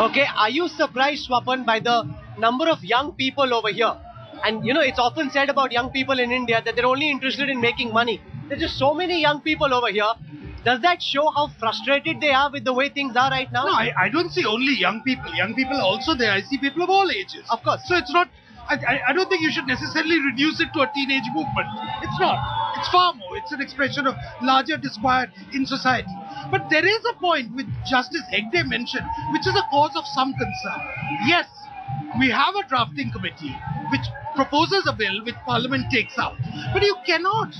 Okay, are you surprised, Swapan, by the number of young people over here? And you know, it's often said about young people in India that they're only interested in making money. There's just so many young people over here. Does that show how frustrated they are with the way things are right now? No, I don't see only young people. Young people are also there. I see people of all ages. Of course. So it's not, I don't think you should necessarily reduce it to a teenage movement. It's not. It's far more. It's an expression of larger disquiet in society. But there is a point which Justice Hegde mentioned, which is a cause of some concern. Yes, we have a drafting committee which proposes a bill which Parliament takes out. But you cannot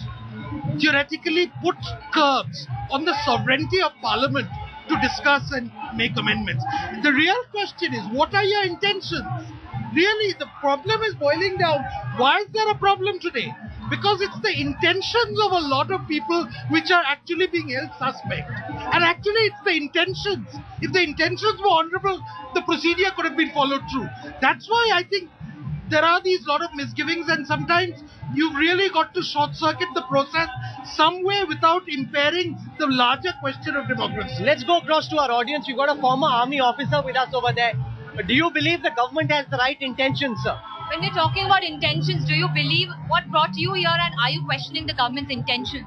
theoretically put curbs on the sovereignty of Parliament to discuss and make amendments. The real question is, what are your intentions? Really, the problem is boiling down. Why is there a problem today? Because it's the intentions of a lot of people which are actually being held suspect. And actually, it's the intentions. If the intentions were honourable, the procedure could have been followed through. That's why I think there are these lot of misgivings, and sometimes you've really got to short-circuit the process somewhere without impairing the larger question of democracy. Let's go across to our audience. We've got a former army officer with us over there. Do you believe the government has the right intentions, sir? When we're talking about intentions, do you believe what brought you here, and are you questioning the government's intentions?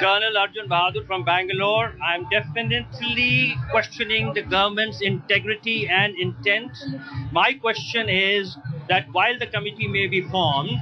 Colonel Arjun Bahadur from Bangalore. I'm definitely questioning the government's integrity and intent. My question is that while the committee may be formed,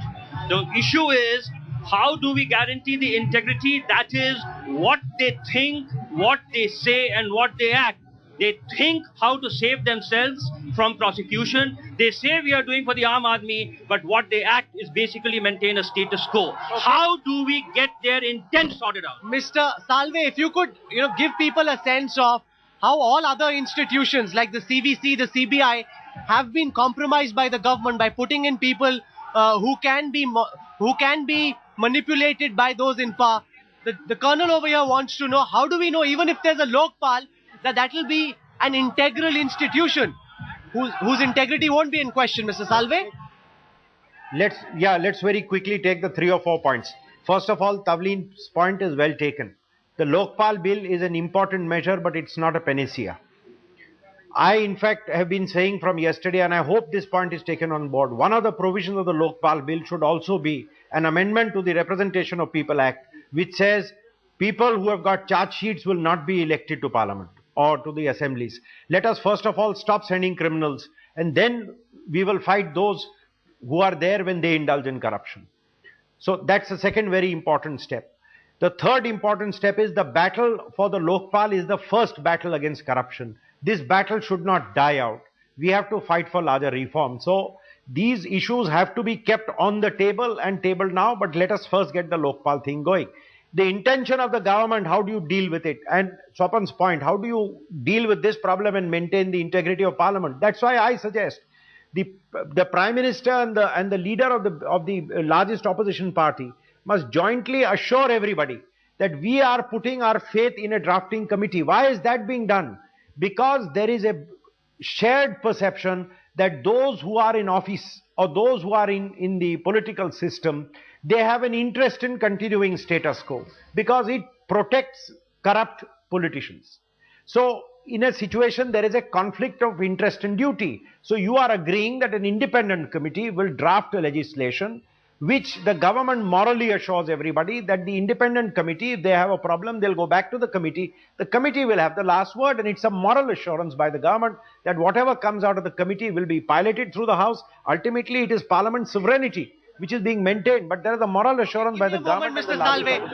the issue is, how do we guarantee the integrity? That is, what they think, what they say, and what they act. They think how to save themselves from prosecution. They say we are doing for the Aam Aadmi, but what they act is basically maintain a status quo. Okay. How do we get their intent sorted out? Mr. Salve, if you could, give people a sense of how all other institutions like the CVC, the CBI have been compromised by the government by putting in people who can be manipulated by those in power. The colonel over here wants to know, how do we know, even if there's a Lokpal, that will be an integral institution whose integrity won't be in question, Mr. Salve? Let's very quickly take the 3 or 4 points. First of all, Tavleen's point is well taken. The Lokpal bill is an important measure, but it's not a panacea. I, in fact, have been saying from yesterday, and I hope this point is taken on board, one of the provisions of the Lokpal bill should also be an amendment to the Representation of People Act, which says people who have got charge sheets will not be elected to Parliament or to the assemblies. Let us first of all stop sending criminals, and then we will fight those who are there when they indulge in corruption. So that's the second very important step. The third important step is the battle for the Lokpal is the first battle against corruption. This battle should not die out. We have to fight for larger reform. So these issues have to be kept on the table and tabled now, but let us first get the Lokpal thing going. The intention of the government, how do you deal with it? And Swapan's point, how do you deal with this problem and maintain the integrity of Parliament? That's why I suggest the Prime Minister and the leader of the largest opposition party must jointly assure everybody that we are putting our faith in a drafting committee. Why is that being done? Because there is a shared perception that those who are in office or those who are in the political system, they have an interest in continuing status quo because it protects corrupt politicians. So in a situation, there is a conflict of interest and duty. So you are agreeing that an independent committee will draft a legislation which the government morally assures everybody that the independent committee, if they have a problem, they'll go back to the committee. The committee will have the last word, and it's a moral assurance by the government that whatever comes out of the committee will be piloted through the House. Ultimately, it is Parliament's sovereignty which is being maintained, but there is a moral assurance by the government. Mr. Salve.